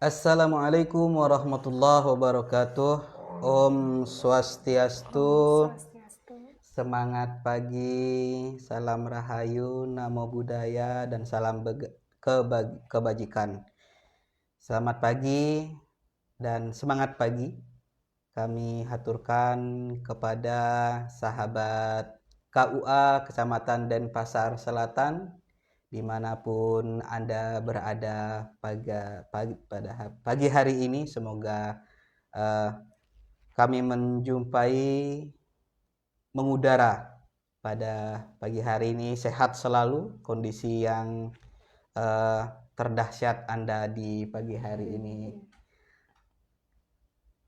Assalamualaikum warahmatullahi wabarakatuh. Om Swastiastu. Swastiastu. Semangat pagi, salam rahayu, namo buddhaya, dan salam kebajikan. Selamat pagi dan semangat pagi kami haturkan kepada sahabat KUA Kecamatan Denpasar Selatan dimanapun Anda berada pada pagi hari ini. Semoga kami mengudara pada pagi hari ini sehat selalu, kondisi yang terdahsyat Anda di pagi hari ini.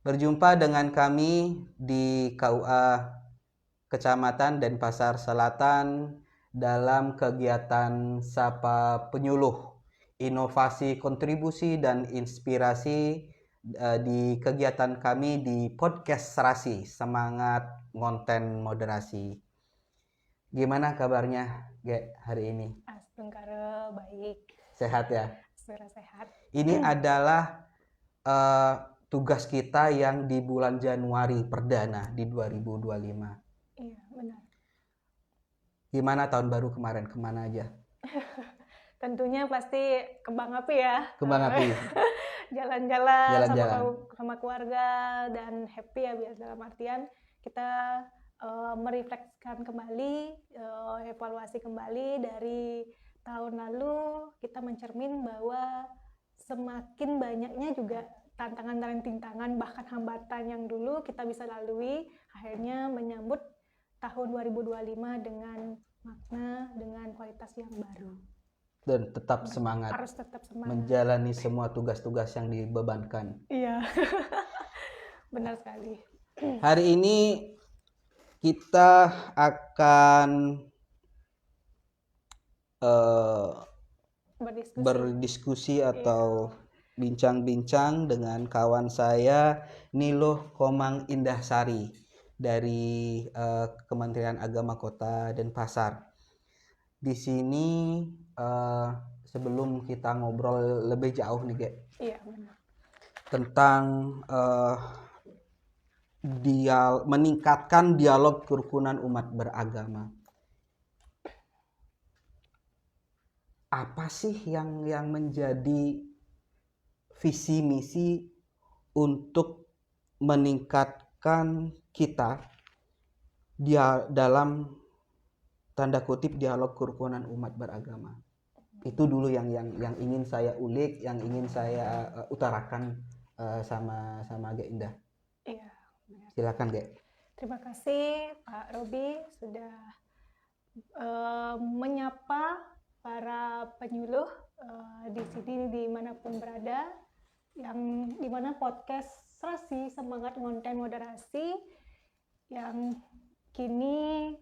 Berjumpa dengan kami di KUA Kecamatan Denpasar Selatan dalam kegiatan Sapa Penyuluh, inovasi, kontribusi, dan inspirasi di kegiatan kami di podcast Serasi, Semangat Konten Moderasi. Gimana kabarnya, Ge, hari ini? Astengkara baik. Sehat ya? Suara sehat. Ini adalah tugas kita yang di bulan Januari perdana di 2025. Iya, benar. Gimana tahun baru kemarin? Kemana aja? Tentunya pasti kembang api ya. Kembang api. Jalan-jalan Jalan-jalan. sama keluarga dan happy ya, biar dalam artian kita merefleksikan kembali, evaluasi kembali dari tahun lalu. Kita mencermin bahwa semakin banyaknya juga tantangan dan rintangan, bahkan hambatan yang dulu kita bisa lalui, akhirnya menyambut tahun 2025 dengan makna, dengan kualitas yang baru. Dan tetap semangat. Harus tetap semangat. Menjalani semua tugas-tugas yang dibebankan. Iya, benar sekali. Hari ini kita akan berdiskusi atau bincang-bincang dengan kawan saya Niluh Komang Indahsari dari Kementerian Agama Kota Denpasar. Di sini sebelum kita ngobrol lebih jauh nih, Ge, iya, benar, tentang meningkatkan dialog kerukunan umat beragama. Apa sih yang menjadi visi misi untuk meningkatkan kita dalam tanda kutip dialog kerukunan umat beragama? Itu dulu yang ingin saya ulik, yang ingin saya utarakan sama Ge Indah. iya, benar. Silakan, Ge. Terima kasih Pak Robi sudah menyapa para penyuluh di sini dimanapun berada, yang dimana podcast Serasi Semangat Konten Moderasi yang kini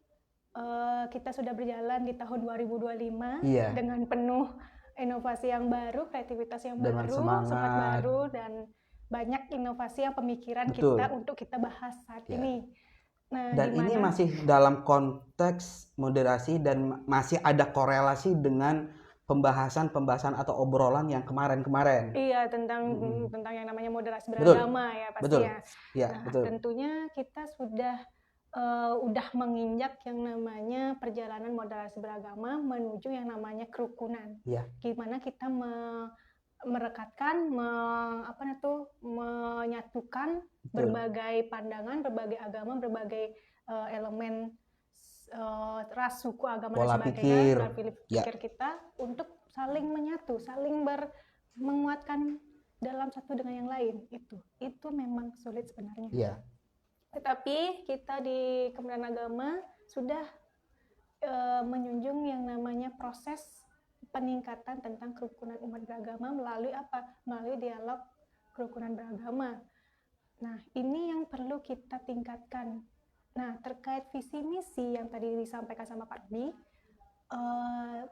kita sudah berjalan di tahun 2025 Iya. dengan penuh inovasi yang baru, kreativitas yang Dengan baru, semangat baru, dan banyak inovasi yang pemikiran Betul. kita untuk kita bahas saat ini. Nah, dan ini masih dalam konteks moderasi dan masih ada korelasi dengan pembahasan atau obrolan yang kemarin-kemarin. Iya, tentang yang namanya moderasi beragama. Betul. Ya pastinya. Betul. Ya, nah, betul. Tentunya kita udah menginjak yang namanya perjalanan moderasi beragama menuju yang namanya kerukunan. Ya. Gimana kita merekatkan, menyatukan betul, berbagai pandangan, berbagai agama, berbagai elemen ras, suku, agama, pola dan sebagainya, pikir kita untuk saling menyatu, saling menguatkan dalam satu dengan yang lain. Itu memang sulit sebenarnya. Ya. Tetapi kita di Kementerian Agama sudah menjunjung yang namanya proses peningkatan tentang kerukunan umat beragama melalui apa? Melalui dialog kerukunan beragama. Nah, ini yang perlu kita tingkatkan. Nah, terkait visi misi yang tadi disampaikan sama Pak Robi,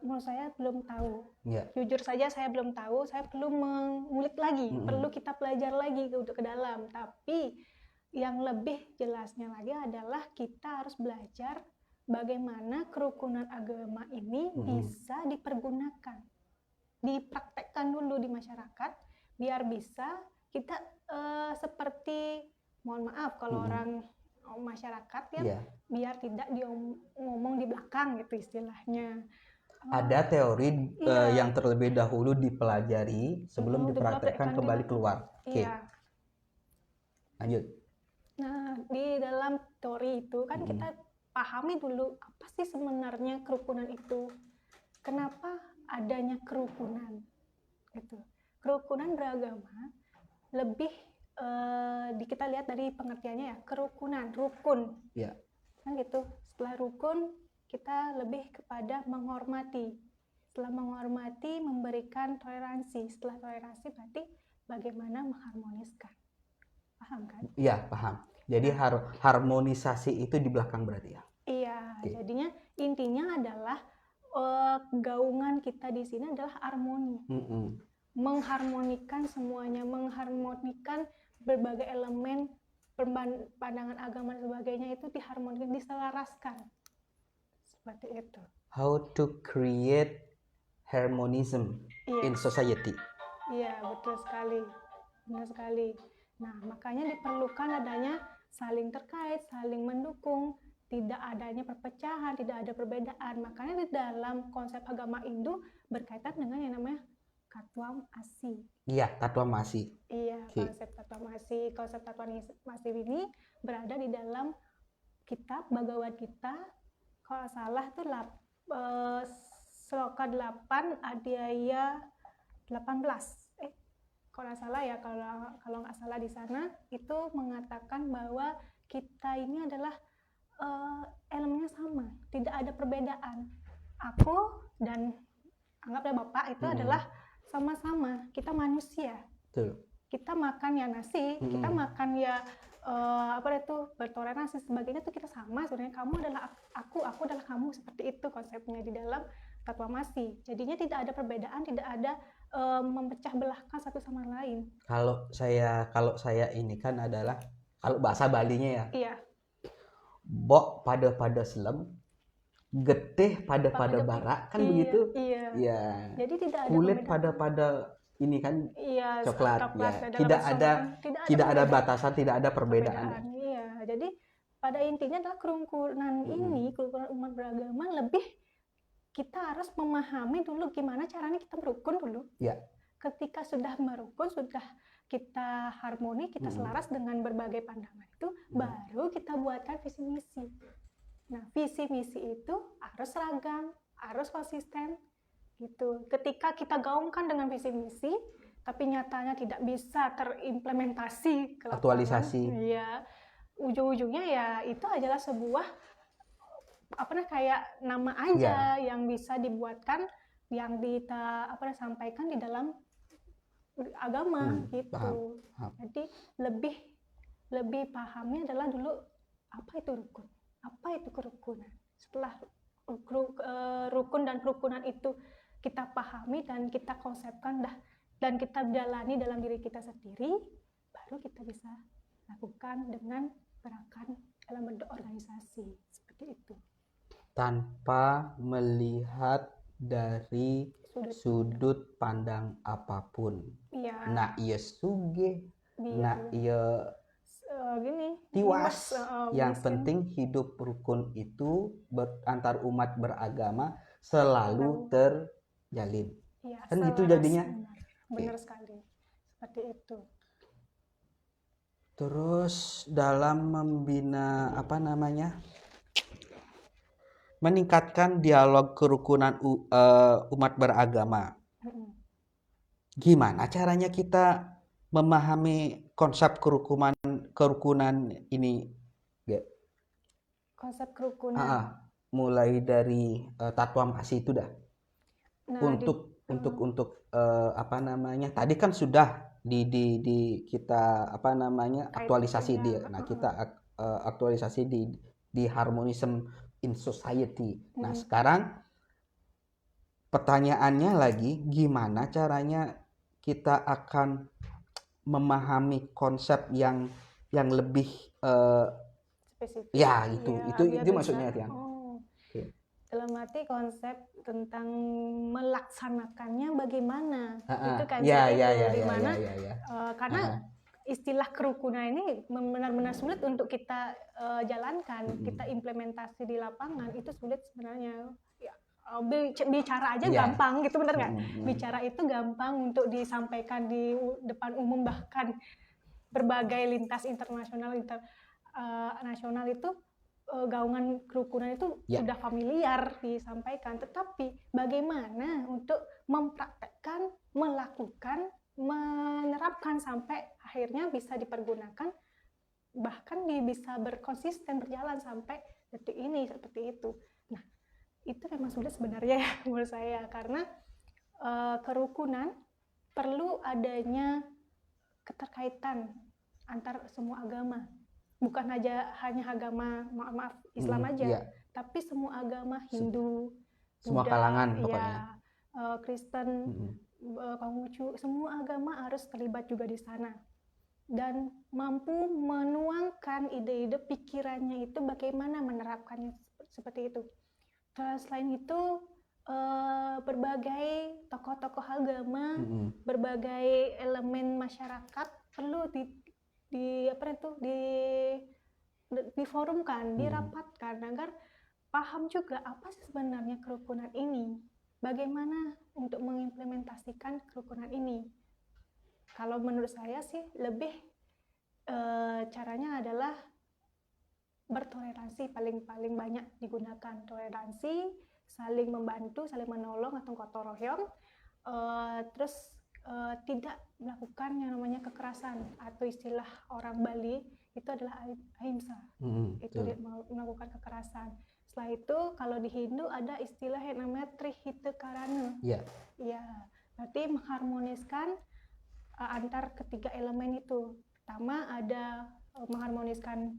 menurut saya belum tahu. Ya. Jujur saja saya belum tahu. Saya perlu mengulik lagi, perlu kita belajar lagi untuk ke dalam. Tapi yang lebih jelasnya lagi adalah kita harus belajar bagaimana kerukunan agama ini bisa dipergunakan, dipraktekkan dulu di masyarakat, biar bisa kita seperti, mohon maaf kalau Mm-mm. orang masyarakat ya, Iya. biar tidak ngomong di belakang gitu istilahnya. Ada teori Iya. yang terlebih dahulu dipelajari sebelum dipraktekkan kembali keluar. Oke, Iya. lanjut. Nah, di dalam teori itu kan Mm-mm. kita pahami dulu apa sih sebenarnya kerukunan itu. Kenapa adanya kerukunan? Gitu. Kerukunan beragama lebih kita lihat dari pengertiannya ya, kerukunan, rukun. Ya. Kan gitu. Setelah rukun kita lebih kepada menghormati. Setelah menghormati memberikan toleransi. Setelah toleransi berarti bagaimana mengharmoniskan. Paham kan? Iya, paham. Jadi harmonisasi itu di belakang berarti ya. Iya, Oke. jadinya intinya adalah gaungan kita di sini adalah harmoni. Mm-mm. Mengharmonikan semuanya, mengharmonikan berbagai elemen pandangan agama dan sebagainya itu diharmonikan, diselaraskan. Seperti itu. How to create harmonism in Yes. society. Iya, betul sekali. Benar sekali. Nah, makanya diperlukan adanya saling terkait, saling mendukung, tidak adanya perpecahan, tidak ada perbedaan. Makanya di dalam konsep agama Hindu berkaitan dengan yang namanya Tatwamasi. Iya, Tatwamasi. Iya, Oke. konsep Tatwamasi. Konsep Tatwamasi ini berada di dalam kitab Bhagavad Gita. Kalau salah tuh sloka 8 adhyaya 18. Kalau nggak salah ya, kalau nggak salah di sana itu mengatakan bahwa kita ini adalah elemennya sama, tidak ada perbedaan. Aku dan anggaplah Bapak itu adalah sama-sama, kita manusia. Betul. Kita makan ya nasi, kita makan ya bertoleransi sebagainya itu kita sama sebenarnya. Kamu adalah aku adalah kamu, seperti itu konsepnya di dalam Tatwamasi. Jadinya tidak ada perbedaan, tidak ada memecah belahkan satu sama lain. Kalau saya ini kan adalah kalau bahasa Balinya ya. Iya. Bok pada selem, getih pada barak kan iya, begitu. Iya. Iya. Jadi tidak ada Kulit perbedaan. pada ini kan Iya, coklat ya. dalam Tidak Islam ada batasan, tidak ada perbedaan. Iya. Jadi pada intinya adalah kerukunan ini, kerukunan umat beragama lebih kita harus memahami dulu gimana caranya kita merukun dulu. Ya. Ketika sudah merukun, sudah kita harmoni, kita selaras dengan berbagai pandangan itu, baru kita buatkan visi misi. Nah, visi misi itu harus seragam, harus konsisten gitu. Ketika kita gaungkan dengan visi misi, tapi nyatanya tidak bisa terimplementasi ke lapangan, Aktualisasi. ya ujung-ujungnya ya itu adalah sebuah kayak nama aja yang bisa dibuatkan, yang kita sampaikan di dalam agama gitu. Paham. Jadi lebih pahamnya adalah dulu apa itu rukun, apa itu kerukunan. Setelah rukun dan kerukunan itu kita pahami dan kita konsepkan dan kita jalani dalam diri kita sendiri, baru kita bisa lakukan dengan gerakan dalam bentuk organisasi seperti itu. Tanpa melihat dari sudut pandang apapun. Iya. Nah, iya sugih, nah iya tiwas. Yang penting hidup rukun itu antar umat beragama selalu terjalin. Iya, kan gitu jadinya. Benar sekali. Seperti itu. Terus dalam membina meningkatkan dialog kerukunan umat beragama. Gimana caranya kita memahami konsep kerukunan ini? Konsep kerukunan. Mulai dari Tatwamasi itu dah. Nah, untuk tadi kan sudah di kita aktualisasi dia. Nah, kita aktualisasi di harmonism in society. Nah, sekarang pertanyaannya lagi, gimana caranya kita akan memahami konsep yang lebih spesifik. ya itu maksudnya Tian. Okay. Dalam arti konsep tentang melaksanakannya bagaimana, itu kan Ya, seperti ya, itu, ya, di ya, mana ya, ya. karena istilah kerukunan ini benar-benar sulit untuk kita jalankan, kita implementasi di lapangan itu sulit sebenarnya. Ya, bicara aja Iya. gampang gitu, benar nggak? Bicara itu gampang untuk disampaikan di depan umum, bahkan berbagai lintas internasional, nasional itu gaungan kerukunan itu Ya. sudah familiar disampaikan, tetapi bagaimana untuk mempraktekkan, melakukan, menerapkan sampai akhirnya bisa dipergunakan, bahkan bisa berkonsisten berjalan sampai detik ini seperti itu. Nah, itu memang sulit sebenarnya ya menurut saya, karena kerukunan perlu adanya keterkaitan antar semua agama, bukan hanya agama maaf Islam aja, Iya. tapi semua agama, Hindu, Semua Buddha, kalangan ya, pokoknya. Kristen, Konghucu, semua agama harus terlibat juga di sana dan mampu menuangkan ide-ide pikirannya itu bagaimana menerapkannya seperti itu. Selain itu berbagai tokoh-tokoh agama, berbagai elemen masyarakat perlu diforumkan, dirapatkan agar paham juga apa sih sebenarnya kerukunan ini, bagaimana untuk mengimplementasikan kerukunan ini. Kalau menurut saya sih lebih caranya adalah bertoleransi, paling banyak digunakan toleransi, saling membantu, saling menolong atau gotong royong, terus tidak melakukan yang namanya kekerasan, atau istilah orang Bali itu adalah ahimsa, itu melakukan kekerasan. Setelah itu kalau di Hindu ada istilah yang namanya trihita karana. Iya. Ya, berarti mengharmoniskan antar ketiga elemen itu. Pertama ada mengharmoniskan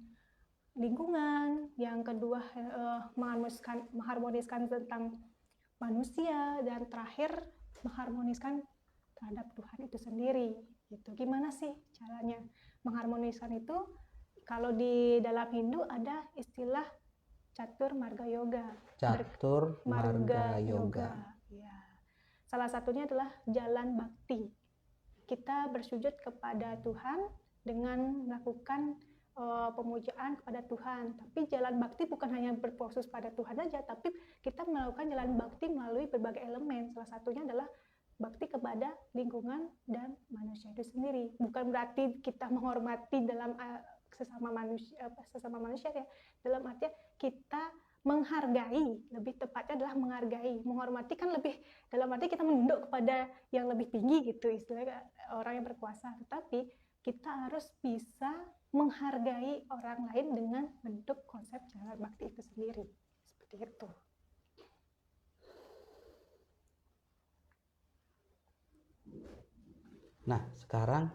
lingkungan, yang kedua mengharmoniskan tentang manusia, dan terakhir mengharmoniskan terhadap Tuhan itu sendiri. Gitu. Gimana sih caranya mengharmoniskan itu? Kalau di dalam Hindu ada istilah catur marga yoga. Catur marga yoga. Ya. Salah satunya adalah jalan bakti. Kita bersujud kepada Tuhan dengan melakukan pemujaan kepada Tuhan. Tapi jalan bakti bukan hanya berfokus pada Tuhan saja, tapi kita melakukan jalan bakti melalui berbagai elemen. Salah satunya adalah bakti kepada lingkungan dan manusia itu sendiri. Bukan berarti kita menghormati dalam sesama manusia ya. Dalam artian kita menghargai, lebih tepatnya adalah menghargai. Menghormati kan lebih dalam arti kita menunduk kepada yang lebih tinggi gitu, istilahnya orang yang berkuasa. Tetapi kita harus bisa menghargai orang lain dengan bentuk konsep jalan bakti itu sendiri. Seperti itu. Nah, sekarang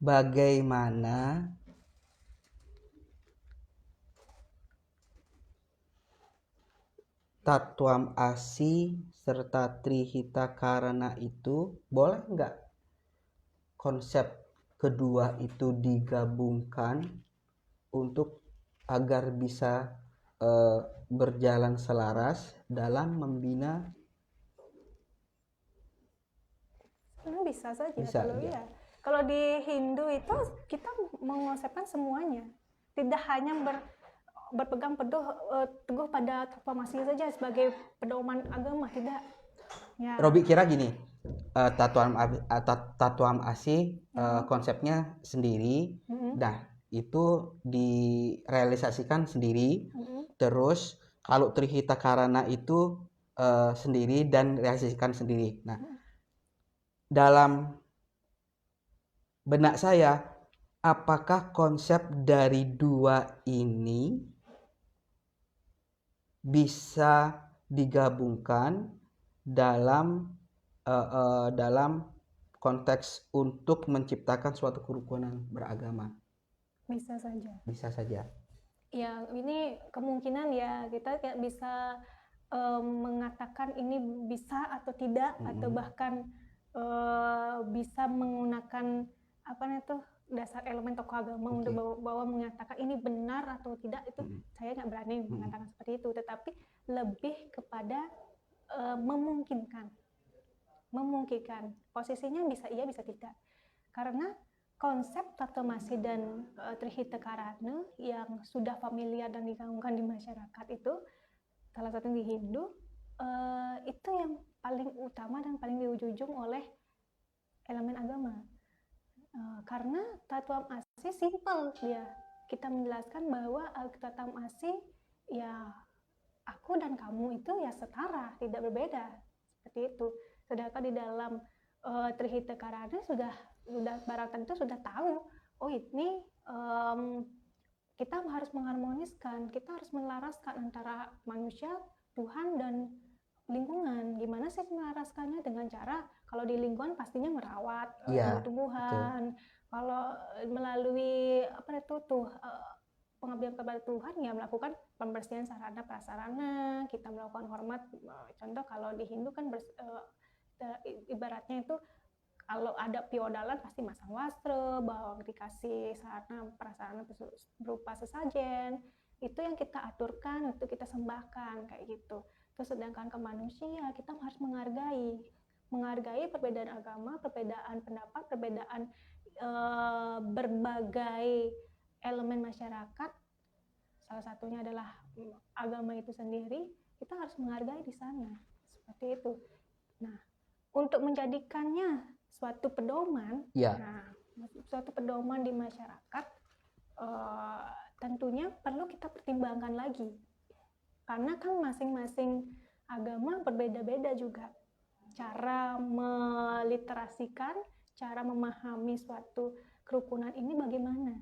bagaimana Tatwam Asi serta Trihita Karana itu boleh nggak konsep kedua itu digabungkan untuk agar bisa berjalan selaras dalam membina? Bisa saja. Bisa, ya. Kalau di Hindu itu kita mengonsepkan semuanya, tidak hanya berpegang teguh pada Tatwamasi saja sebagai pedoman agama, tidak. Ya. Robi kira gini, Tatwam Asi konsepnya sendiri, nah itu direalisasikan sendiri, terus kalau Trihita Karana itu sendiri dan realisasikan sendiri. Nah, dalam benak saya, apakah konsep dari dua ini bisa digabungkan dalam konteks untuk menciptakan suatu kerukunan beragama? Bisa saja. Bisa saja. Ya, ini kemungkinan ya kita kayak bisa mengatakan ini bisa atau tidak, atau bahkan bisa menggunakan apa itu dasar elemen tokoh agama untuk bahwa menyatakan ini benar atau tidak, itu saya nggak berani mengatakan seperti itu, tetapi lebih kepada memungkinkan posisinya bisa iya bisa tidak, karena konsep tatomasi dan trihita karana yang sudah familiar dan digaungkan di masyarakat itu, salah satu di Hindu, itu yang paling utama dan paling diujung oleh elemen agama. Karena tatuam asi simple dia. Kita menjelaskan bahwa tatuam asi ya aku dan kamu itu ya setara, tidak berbeda. Seperti itu. Sedangkan di dalam trihita karana sudah barang tentu sudah tahu, oh ini kita harus mengharmoniskan, kita harus melaraskan antara manusia, Tuhan, dan lingkungan. Gimana sih melaraskannya? Dengan cara, kalau di lingkungan pastinya merawat tumbuhan. Kalau melalui apa itu pengabdian kepada Tuhan, ya melakukan pembersihan sarana prasarana, kita melakukan hormat. Contoh kalau di Hindu kan ibaratnya itu kalau ada piodalan pasti masang wastra, bahwa dikasih sarana prasarana berupa sesajen, itu yang kita aturkan, itu kita sembahkan kayak gitu. Terus sedangkan ke manusia kita harus menghargai perbedaan agama, perbedaan pendapat, perbedaan berbagai elemen masyarakat. Salah satunya adalah agama itu sendiri, kita harus menghargai di sana. Seperti itu. Nah, untuk menjadikannya suatu pedoman, suatu pedoman di masyarakat, tentunya perlu kita pertimbangkan lagi. Karena kan masing-masing agama berbeda-beda juga. Cara meliterasikan, cara memahami suatu kerukunan ini bagaimana.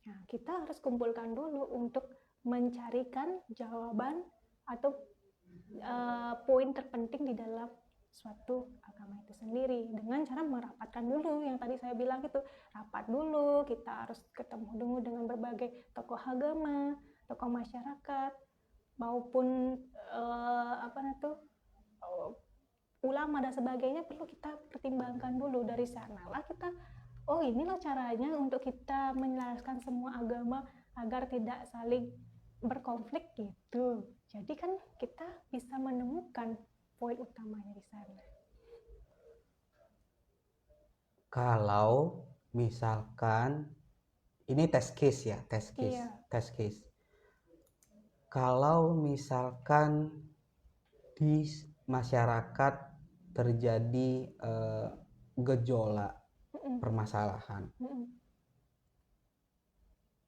Nah, kita harus kumpulkan dulu untuk mencarikan jawaban atau poin terpenting di dalam suatu agama itu sendiri, dengan cara merapatkan dulu yang tadi saya bilang itu, rapat dulu, kita harus ketemu dulu dengan berbagai tokoh agama, tokoh masyarakat, maupun ulama dan sebagainya, perlu kita pertimbangkan dulu. Dari sanalah kita, oh inilah caranya untuk kita menyelaraskan semua agama agar tidak saling berkonflik gitu. Jadi kan kita bisa menemukan poin utamanya di sana. Kalau misalkan ini test case ya, test case. Kalau misalkan di masyarakat terjadi gejolak permasalahan,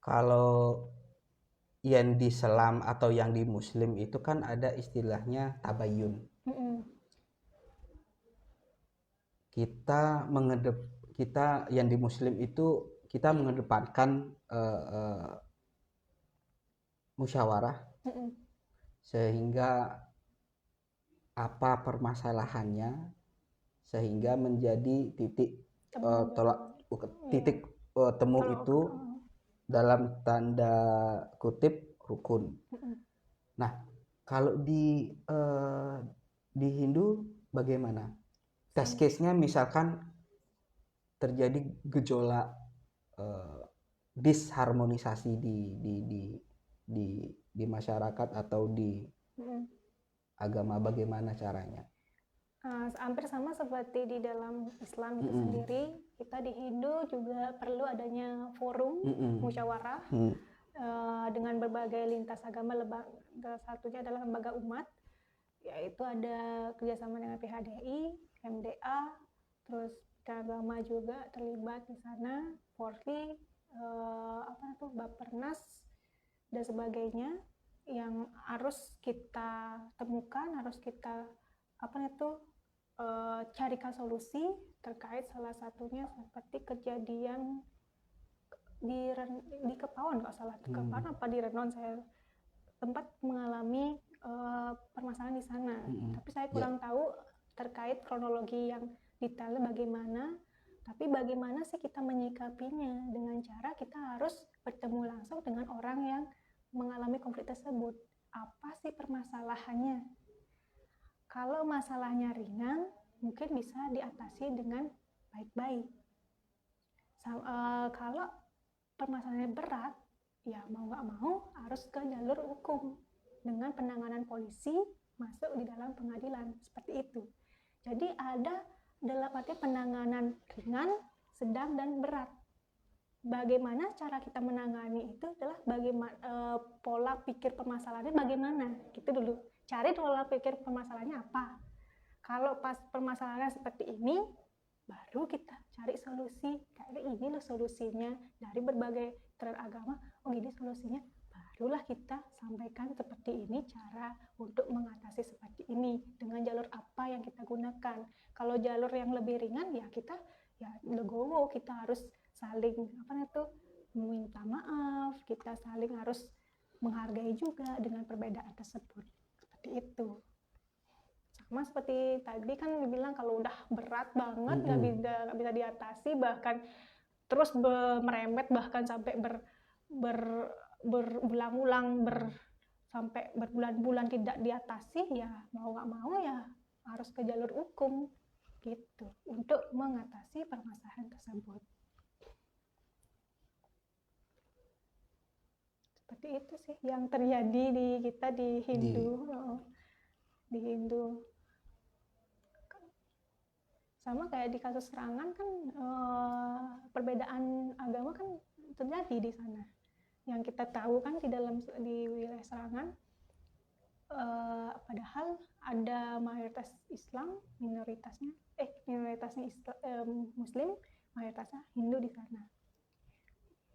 kalau yang di Islam atau yang di Muslim itu kan ada istilahnya tabayun. Kita yang di Muslim itu kita mengedepankan musyawarah, sehingga apa permasalahannya, sehingga menjadi titik temu itu dalam tanda kutip rukun. Nah, kalau di Hindu bagaimana? Test case-nya misalkan terjadi gejolak disharmonisasi di masyarakat atau di agama, bagaimana caranya? Hampir sama seperti di dalam Islam itu sendiri, kita di Hindu juga perlu adanya forum musyawarah dengan berbagai lintas agama. Salah satunya adalah lembaga umat, yaitu ada kerjasama dengan PHDI, MDA, terus agama juga terlibat di sana, Polri, Bappenas dan sebagainya, yang harus kita temukan, harus kita carikan solusi terkait salah satunya seperti kejadian di Kepaon, kalau salah Kepaon apa di Renon, saya sempat mengalami permasalahan di sana, tapi saya kurang tahu terkait kronologi yang detailnya bagaimana. Tapi bagaimana sih kita menyikapinya, dengan cara kita harus bertemu langsung dengan orang yang mengalami konflik tersebut. apa sih permasalahannya. Kalau masalahnya ringan, mungkin bisa diatasi dengan baik-baik. Kalau permasalahannya berat, ya mau nggak mau harus ke jalur hukum dengan penanganan polisi masuk di dalam pengadilan seperti itu. Jadi ada dalam arti penanganan ringan, sedang dan berat. Bagaimana cara kita menangani itu adalah bagaimana pola pikir permasalahannya bagaimana gitu dulu. Cari pola pikir permasalahannya apa. Kalau pas permasalahannya seperti ini, baru kita cari solusi. Kayak ini loh solusinya dari berbagai aliran agama. Oh gini solusinya. Barulah kita sampaikan seperti ini cara untuk mengatasi seperti ini dengan jalur apa yang kita gunakan. Kalau jalur yang lebih ringan ya kita ya legowo, kita harus saling meminta maaf, kita saling harus menghargai juga dengan perbedaan tersebut. Seperti itu. Sama seperti tadi kan dibilang kalau udah berat banget nggak bisa diatasi, bahkan terus merembet bahkan sampai berulang-ulang sampai berbulan-bulan tidak diatasi, ya mau nggak mau ya harus ke jalur hukum gitu untuk mengatasi permasalahan tersebut. Seperti itu sih yang terjadi di kita di Hindu. Di Hindu sama kayak di kasus serangan kan perbedaan agama kan terjadi di sana. Yang kita tahu kan di wilayah serangan padahal ada mayoritas Islam, minoritasnya Muslim, mayoritasnya Hindu di sana.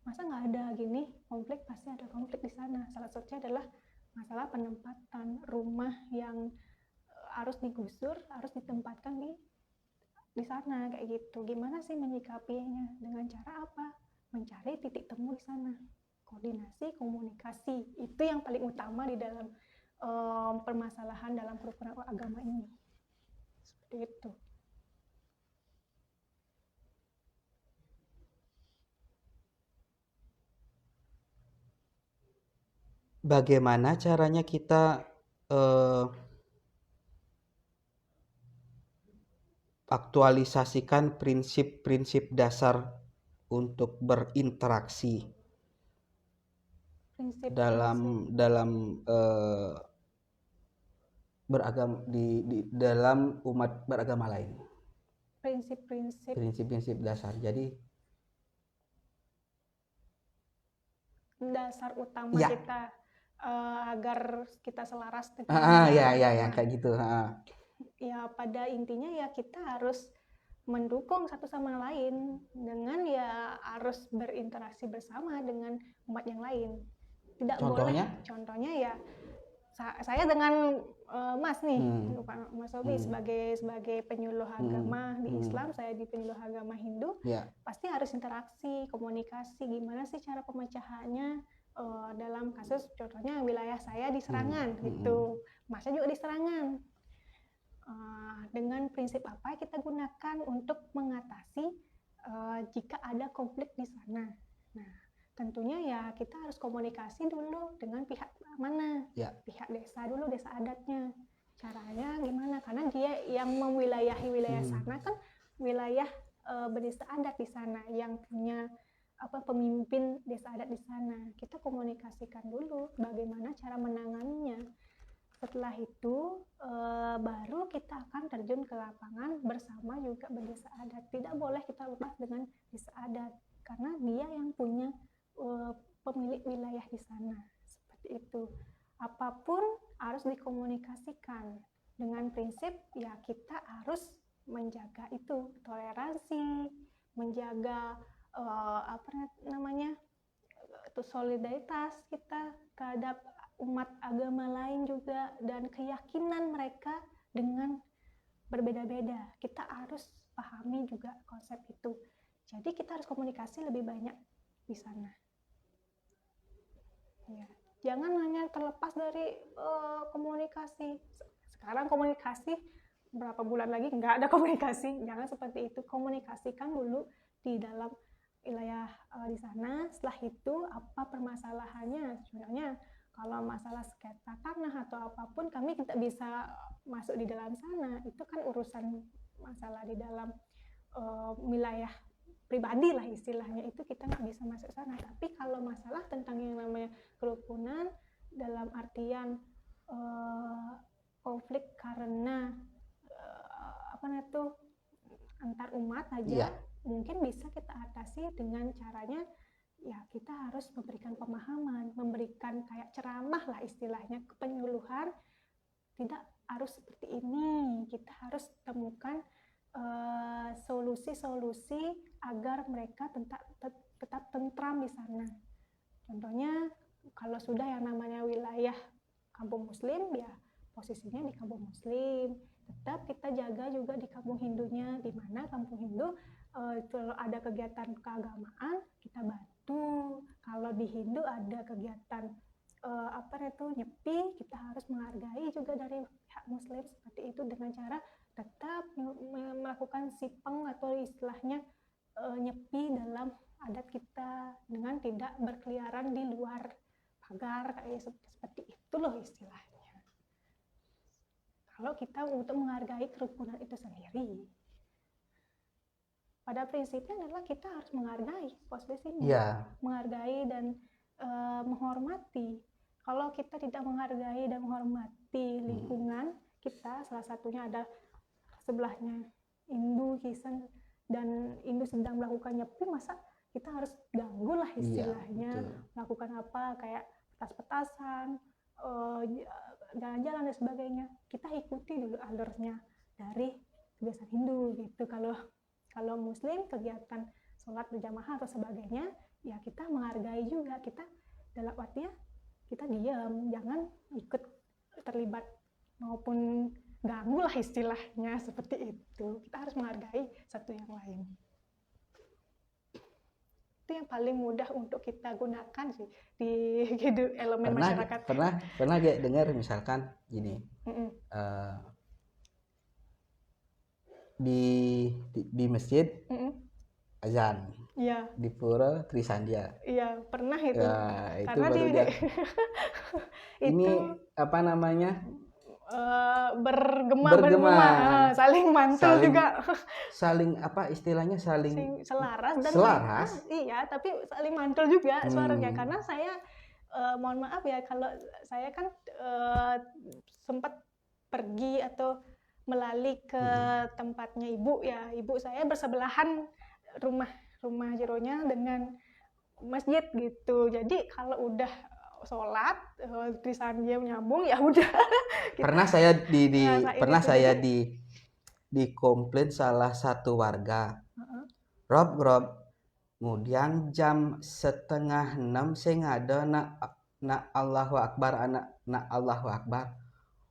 Masa nggak ada gini konflik? Pasti ada konflik di sana. Salah satunya adalah masalah penempatan rumah yang harus digusur, harus ditempatkan di sana kayak gitu. Gimana sih menyikapinya? Dengan cara apa? Mencari titik temu di sana. Koordinasi, komunikasi itu yang paling utama di dalam permasalahan dalam kerukunan agama ini. Seperti itu. Bagaimana caranya kita aktualisasikan prinsip-prinsip dasar untuk berinteraksi dalam beragama di dalam umat beragama lain. Prinsip-prinsip dasar. Jadi dasar utama kita agar kita selaras dengan kayak gitu. Ya pada intinya ya kita harus mendukung satu sama lain dengan ya harus berinteraksi bersama dengan umat yang lain. Tidak contohnya? Boleh. Contohnya ya saya dengan Mas nih, Mas Sobi sebagai penyuluh agama di Islam, saya di penyuluh agama Hindu, pasti harus interaksi, komunikasi. Gimana sih cara pemecahannya dalam kasus contohnya wilayah saya di Serangan gitu, Masnya juga di Serangan. Dengan prinsip apa kita gunakan untuk mengatasi jika ada konflik di sana. Nah, tentunya ya kita harus komunikasi dulu dengan pihak mana, pihak desa dulu, desa adatnya. Caranya gimana? Karena dia yang mewilayahi wilayah sana kan wilayah berdesa adat di sana yang punya pemimpin desa adat di sana. Kita komunikasikan dulu bagaimana cara menanganinya. Setelah itu baru kita akan terjun ke lapangan bersama juga berdesa adat. Tidak boleh kita lepas dengan desa adat karena dia yang punya pemilik wilayah di sana. Seperti itu. Apapun harus dikomunikasikan dengan prinsip ya kita harus menjaga itu toleransi, menjaga solidaritas kita terhadap umat agama lain juga dan keyakinan mereka dengan berbeda-beda. Kita harus pahami juga konsep itu. Jadi kita harus komunikasi lebih banyak di sana. Ya. Jangan hanya terlepas dari komunikasi. Sekarang komunikasi, berapa bulan lagi nggak ada komunikasi. Jangan seperti itu. Komunikasikan dulu di dalam wilayah di sana. Setelah itu apa permasalahannya? Sebenarnya Kalau masalah sengketa tanah atau apapun kami tidak bisa masuk di dalam sana. Itu kan urusan masalah di dalam wilayah pribadi lah istilahnya, itu kita nggak bisa masuk sana. Tapi kalau masalah tentang yang namanya kerukunan dalam artian konflik karena apa itu antar umat aja, mungkin bisa kita atasi dengan caranya ya kita harus memberikan pemahaman, memberikan kayak ceramah lah istilahnya, penyuluhan. Tidak harus seperti ini, kita harus temukan solusi-solusi agar mereka tetap tentram di sana. Contohnya kalau sudah yang namanya wilayah kampung muslim, ya posisinya di kampung muslim. Tetap kita jaga juga di kampung Hindunya, di mana kampung Hindu kalau ada kegiatan keagamaan kita bantu. Kalau di Hindu ada kegiatan nyepi, kita harus menghargai juga dari pihak muslim seperti itu, dengan cara tetap melakukan sipeng atau istilahnya nyepi dalam adat kita dengan tidak berkeliaran di luar pagar, kayak seperti itu loh istilahnya. Kalau kita untuk menghargai kerukunan itu sendiri, pada prinsipnya adalah kita harus menghargai posisinya, menghargai dan menghormati. Kalau kita tidak menghargai dan menghormati lingkungan kita, salah satunya ada sebelahnya Hindu, Kristen, dan Hindu sedang melakukan nyepi, masa kita harus ganggu lah istilahnya, melakukan apa kayak petas-petasan, jalan-jalan dan sebagainya. Kita ikuti dulu alurnya dari kebiasaan Hindu gitu. Kalau Muslim kegiatan sholat berjamaah atau sebagainya, ya kita menghargai juga. Kita dalam artinya kita diam, jangan ikut terlibat maupun ganggu lah istilahnya, seperti itu. Kita harus menghargai satu yang lain. Itu yang paling mudah untuk kita gunakan sih di hidup elemen masyarakat. Pernah gak dengar misalkan gini, di masjid azan, di pura Trisandia. Iya, pernah itu. Ya, itu karena baru ini apa namanya? Bergema, saling mantul juga. Saling apa istilahnya, saling selaras dan selaras. Iya, tapi saling mantul juga suaranya. Karena saya mohon maaf ya, kalau saya kan sempat pergi atau melalui ke tempatnya ibu ya. Ibu saya bersebelahan rumah Jironya dengan masjid gitu. Jadi kalau udah sholat Trisandia menyambung, ya udah. Pernah saya saya di komplain salah satu warga. Rob, kemudian jam 5:30 saya ngada nak Allahu Akbar, nak Allahu Akbar.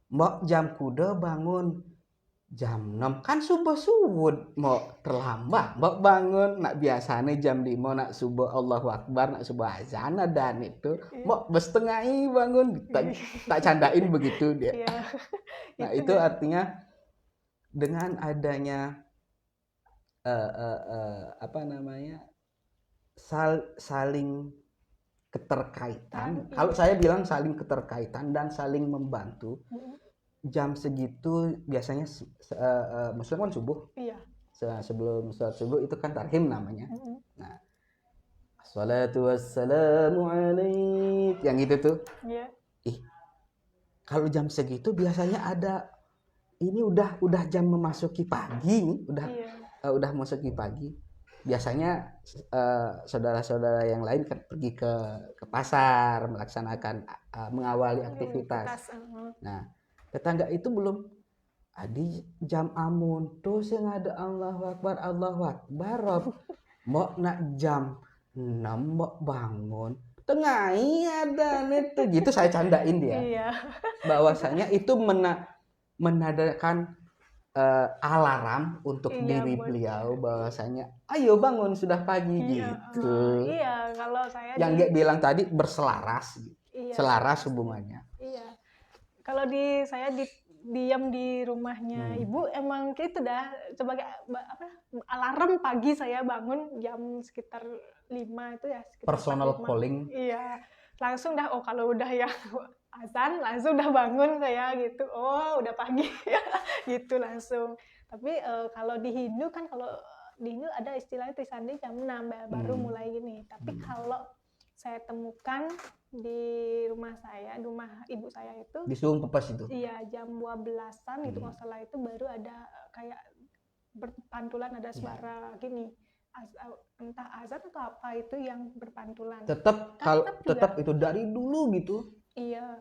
Mbok jam kuda bangun jam 6 kan subuh mau terlambat mbok bangun, nak biasanya jam 5 nak subuh Allahu Akbar, nak subuh azan dan itu mbok bestengahi bangun, tak candain begitu dia. Nah itu artinya dengan adanya saling keterkaitan, kalau saya bilang saling keterkaitan dan saling membantu. Jam segitu biasanya Muslim kan subuh. Sebelum sholat subuh itu kan tarhim namanya. Nah, assalatu wassalamu alaik, yang gitu tuh. Kalau jam segitu biasanya ada ini udah jam memasuki pagi nih, udah memasuki pagi. Biasanya saudara-saudara yang lain kan pergi ke pasar melaksanakan mengawali aktivitas. Nah, tetangga itu belum adi jam amun terus yang ada Allahu Akbar Rob. Mbok nak jam 6 mbok bangun tengahi ada itu gitu, saya candain dia. Bahwasanya itu menandakan alarm untuk diri beliau, bahwasanya ayo bangun sudah pagi gitu. Kalau saya yang dia bilang tadi berselaras, selaras hubungannya. Kalau saya diam di rumahnya ibu, emang gitu dah sebagai alarm pagi saya bangun jam sekitar 5 itu ya. Personal calling. langsung dah, oh kalau udah ya azan langsung udah bangun saya gitu, oh udah pagi ya gitu langsung. Tapi kalau di Hindu kan, kalau di Hindu ada istilahnya Trisandi jam 6 baru mulai gini. Tapi kalau saya temukan di rumah saya, di rumah ibu saya itu di Suung Pepas itu. Iya, jam 12-an itu nggak salah, itu baru ada kayak berpantulan, ada suara gini. Entah azan atau apa itu yang berpantulan. Tetap itu dari dulu gitu. Iya.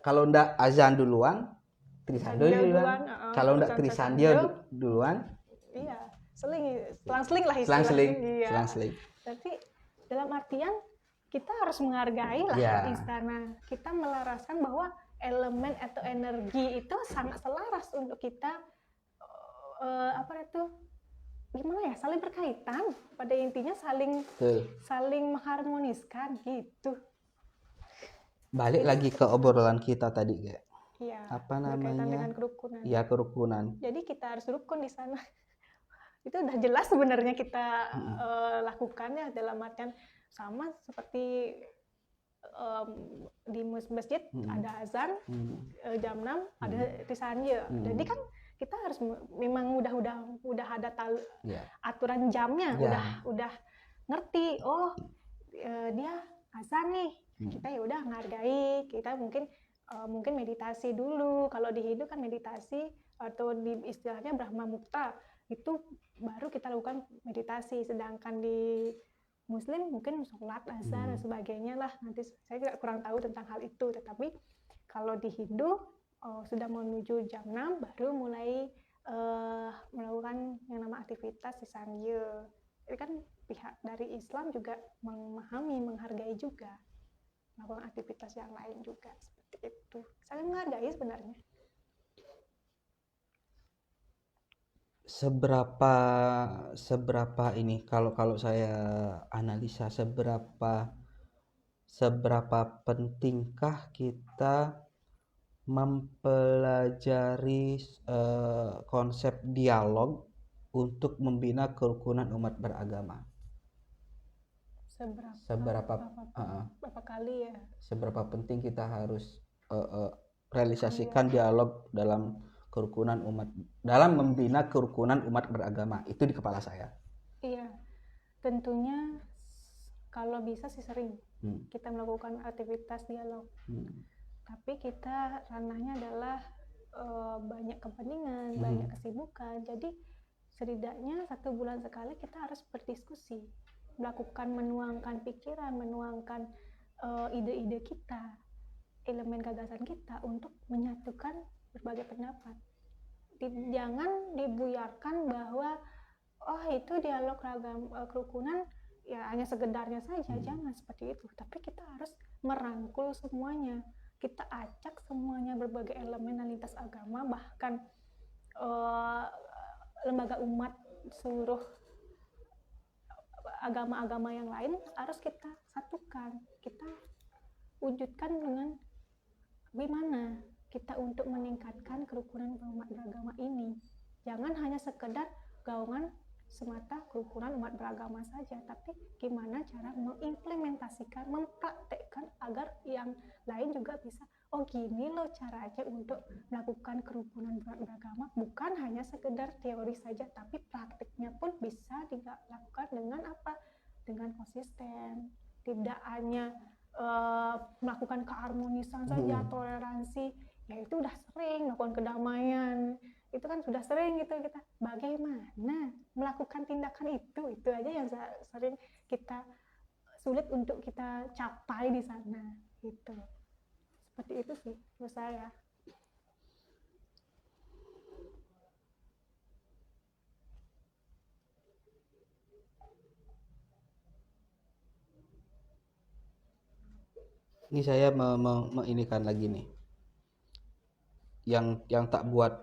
Kalau ndak azan duluan, Trisandi duluan. Kalau ndak Trisandi duluan. Iya, selang-seling lah istilahnya. Selang-seling. Tapi dalam artian kita harus menghargai lah istana. Kita melaraskan bahwa elemen atau energi itu sangat selaras untuk kita gimana ya, saling berkaitan, pada intinya saling mengharmoniskan gitu. Balik lagi ke obrolan kita tadi kayak apa namanya, dengan kerukunan. Iya, kerukunan. Jadi kita harus rukun di sana. Itu udah jelas sebenarnya kita lakukannya, dalam artian sama seperti di masjid ada azan jam 6, ada Trisandi. Jadi kan kita harus memang udah ada aturan jamnya, udah ngerti, oh dia azan nih, kita ya udah menghargai. Kita mungkin meditasi dulu. Kalau di Hindu kan meditasi, atau di istilahnya Brahma Mukta, itu baru kita lakukan meditasi. Sedangkan di Muslim mungkin sholat, azan dan sebagainya lah. Nanti saya kurang tahu tentang hal itu. Tetapi kalau di Hindu sudah menuju jam 6 baru mulai melakukan yang nama aktivitas Sisanya. Ini kan pihak dari Islam juga memahami, menghargai juga, melakukan aktivitas yang lain juga seperti itu. Saling menghargai sebenarnya. Seberapa ini, kalau saya analisa, seberapa pentingkah kita mempelajari konsep dialog untuk membina kerukunan umat beragama? Berapa kali ya? Seberapa penting kita harus realisasikan dialog dalam kerukunan umat, dalam membina kerukunan umat beragama, itu di kepala saya. Iya, tentunya kalau bisa sih sering kita melakukan aktivitas dialog. Tapi kita ranahnya adalah banyak kepentingan, banyak kesibukan. Jadi setidaknya 1 bulan sekali kita harus berdiskusi, melakukan, menuangkan pikiran, menuangkan ide-ide kita, elemen gagasan kita untuk menyatukan berbagai pendapat. Jangan dibuyarkan bahwa itu dialog kerukunan ya hanya sekedarnya saja. Jangan seperti itu. Tapi kita harus merangkul semuanya. Kita acak semuanya, berbagai elemen dan lintas agama, bahkan lembaga umat, seluruh agama-agama yang lain harus kita satukan. Kita wujudkan dengan gimana kita untuk meningkatkan kerukunan umat beragama ini. Jangan hanya sekedar gaungan semata kerukunan umat beragama saja, tapi gimana cara mengimplementasikan, mempraktekkan agar yang lain juga bisa, oh gini loh caranya untuk melakukan kerukunan umat beragama, bukan hanya sekedar teori saja, tapi praktiknya pun bisa dilakukan dengan apa? Dengan konsisten, tidak hanya melakukan keharmonisan saja, toleransi, ya itu udah sering melakukan kedamaian, itu kan sudah sering gitu. Kita bagaimana melakukan tindakan itu aja yang sering kita sulit untuk kita capai di sana gitu. Seperti itu sih menurut saya. Ini saya menginikan lagi nih, yang tak buat,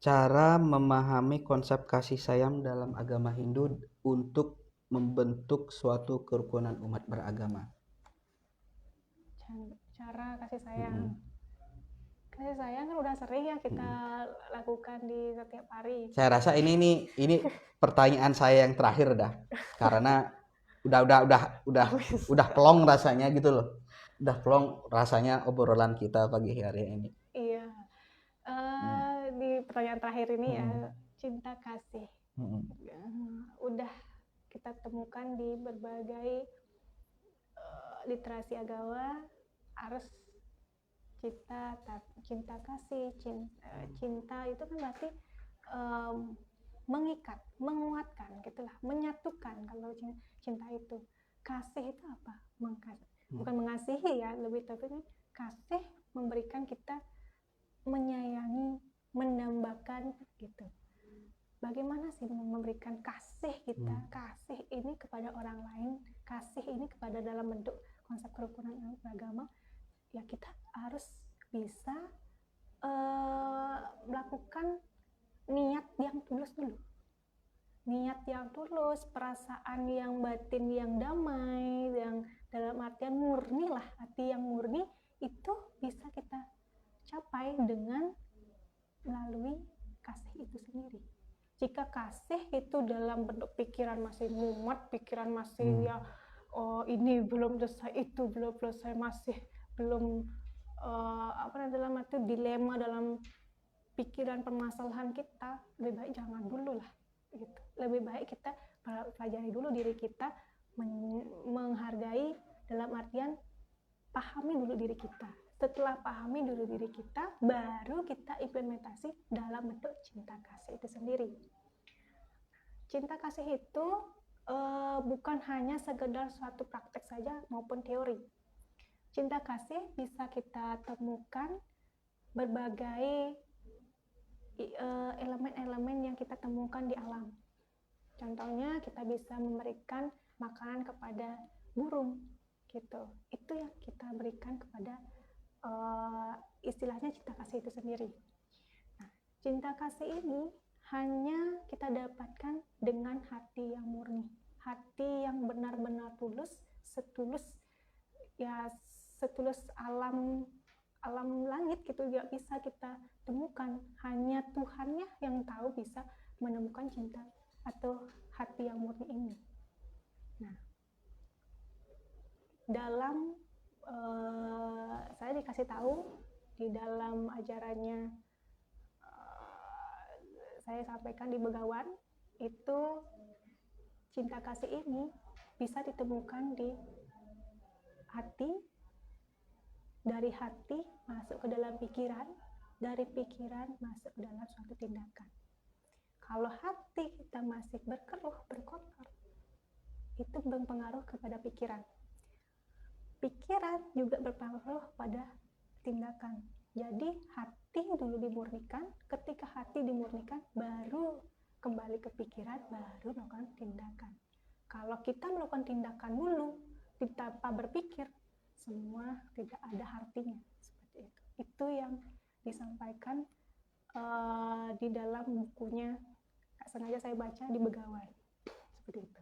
cara memahami konsep kasih sayang dalam agama Hindu untuk membentuk suatu kerukunan umat beragama. Cara kasih sayang. Kasih sayang kan udah sering ya kita lakukan di setiap hari. Saya rasa ini pertanyaan saya yang terakhir dah, karena udah plong rasanya gitu loh. Udah plong rasanya obrolan kita pagi hari ini. Iya. Di pertanyaan terakhir ini ya, cinta kasih. Udah kita temukan di berbagai literasi agama, harus cinta kasih, cinta itu kan berarti mengikat, menguatkan gitulah, menyatukan. Kalau cinta itu, kasih itu apa? Bukan mengasihi ya, lebih tepatnya kasih memberikan kita menyayangi, mendambakan gitu. Bagaimana sih memberikan kasih kita? Kasih ini kepada orang lain, kasih ini kepada dalam bentuk konsep kerukunan agama. Ya kita harus bisa melakukan niat yang tulus dulu. Niat yang tulus, perasaan yang batin yang damai, yang dalam artian murni lah, hati yang murni itu bisa kita capai dengan melalui kasih itu sendiri. Jika kasih itu dalam bentuk pikiran masih mumet, pikiran masih ya ini belum selesai, itu belum selesai, masih belum dalam arti dilema dalam pikiran permasalahan kita, lebih baik jangan dulu lah gitu. Lebih baik kita pelajari dulu diri kita, menghargai dalam artian pahami dulu diri kita. Setelah pahami dulu diri kita, baru kita implementasi dalam bentuk cinta kasih itu sendiri. Cinta kasih itu bukan hanya sekedar suatu praktek saja maupun teori. Cinta kasih bisa kita temukan berbagai elemen-elemen yang kita temukan di alam. Contohnya kita bisa memberikan makanan kepada burung gitu. Itu yang kita berikan kepada istilahnya cinta kasih itu sendiri. Nah, cinta kasih ini hanya kita dapatkan dengan hati yang murni, hati yang benar-benar tulus, setulus alam langit gitu, gak bisa kita temukan. Hanya Tuhannya yang tahu bisa menemukan cinta atau hati yang murni ini. Nah, dalam saya dikasih tahu di dalam ajarannya saya sampaikan di Begawan, itu cinta kasih ini bisa ditemukan di hati, dari hati masuk ke dalam pikiran, dari pikiran masuk ke dalam suatu tindakan. Kalau hati kita masih berkeruh, berkotor, itu berpengaruh kepada pikiran. Pikiran juga berpengaruh pada tindakan. Jadi hati dulu dimurnikan, ketika hati dimurnikan baru kembali ke pikiran, baru melakukan tindakan. Kalau kita melakukan tindakan dulu tanpa berpikir, semua tidak ada artinya. Seperti itu. Itu yang disampaikan di dalam bukunya, sengaja saya baca di Begawan. Seperti itu.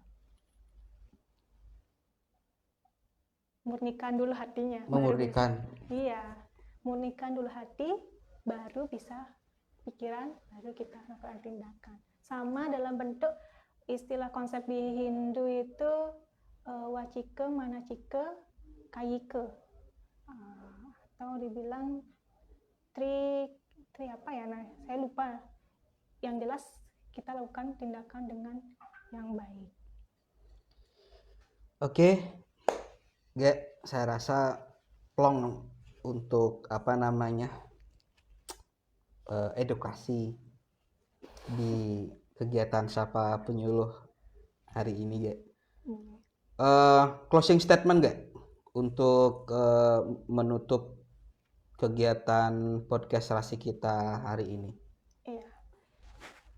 Murnikan dulu hatinya. Memurnikan. Iya, murnikan dulu hati, baru bisa pikiran, baru kita melakukan tindakan. Sama dalam bentuk istilah konsep di Hindu itu wacike, manacike, kayike, atau dibilang tri apa ya? Nah, saya lupa. Yang jelas kita lakukan tindakan dengan yang baik. Oke. Saya rasa plong untuk edukasi di kegiatan Sapa Penyuluh hari ini, closing statement untuk menutup kegiatan podcast Rasi kita hari ini. Iya,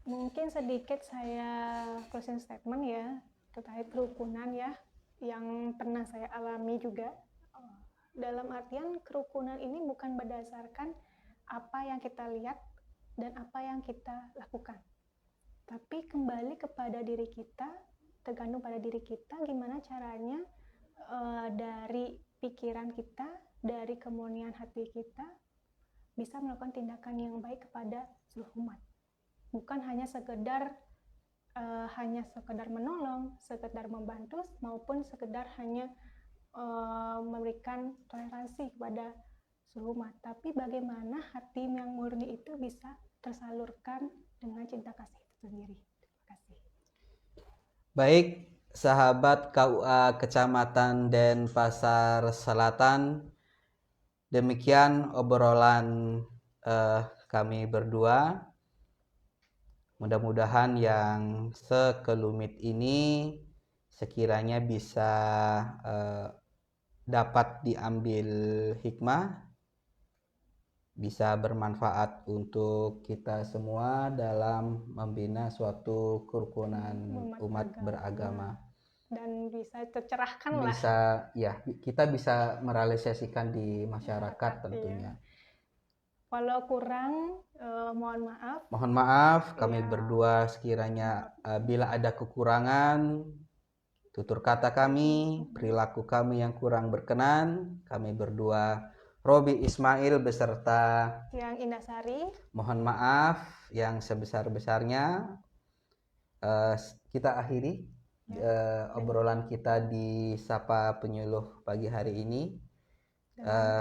mungkin sedikit saya closing statement ya terkait kerukunan ya, yang pernah saya alami juga. Dalam artian kerukunan ini bukan berdasarkan apa yang kita lihat dan apa yang kita lakukan, tapi kembali kepada diri kita, tergantung pada diri kita gimana caranya dari pikiran kita, dari kemurnian hati kita bisa melakukan tindakan yang baik kepada seluruh umat. Bukan hanya sekedar hanya sekedar menolong, sekedar membantu, maupun sekedar hanya memberikan toleransi kepada seluruh umat. Tapi bagaimana hati yang murni itu bisa tersalurkan dengan cinta kasih itu sendiri. Terima kasih. Baik, sahabat KUA Kecamatan Denpasar Selatan, demikian obrolan kami berdua. Mudah-mudahan yang sekelumit ini sekiranya bisa dapat diambil hikmah, bisa bermanfaat untuk kita semua dalam membina suatu kerukunan umat beragama. Dan bisa tercerahkan lah. Bisa, ya, kita bisa merealisasikan di masyarakat tentunya. Iya. Kalau kurang, mohon maaf. Mohon maaf, kami berdua sekiranya bila ada kekurangan, tutur kata kami, perilaku kami yang kurang berkenan, kami berdua, Robi Ismail beserta yang Indah Sari, mohon maaf yang sebesar-besarnya. Kita akhiri obrolan kita di Sapa Penyuluh pagi hari ini.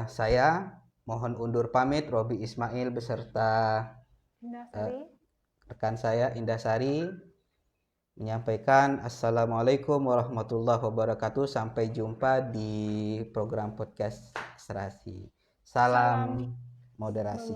Saya mohon undur pamit, Robi Ismail beserta Indah Sari, rekan saya Indah Sari, menyampaikan Assalamualaikum warahmatullahi wabarakatuh. Sampai jumpa di program podcast Serasi. Salam moderasi.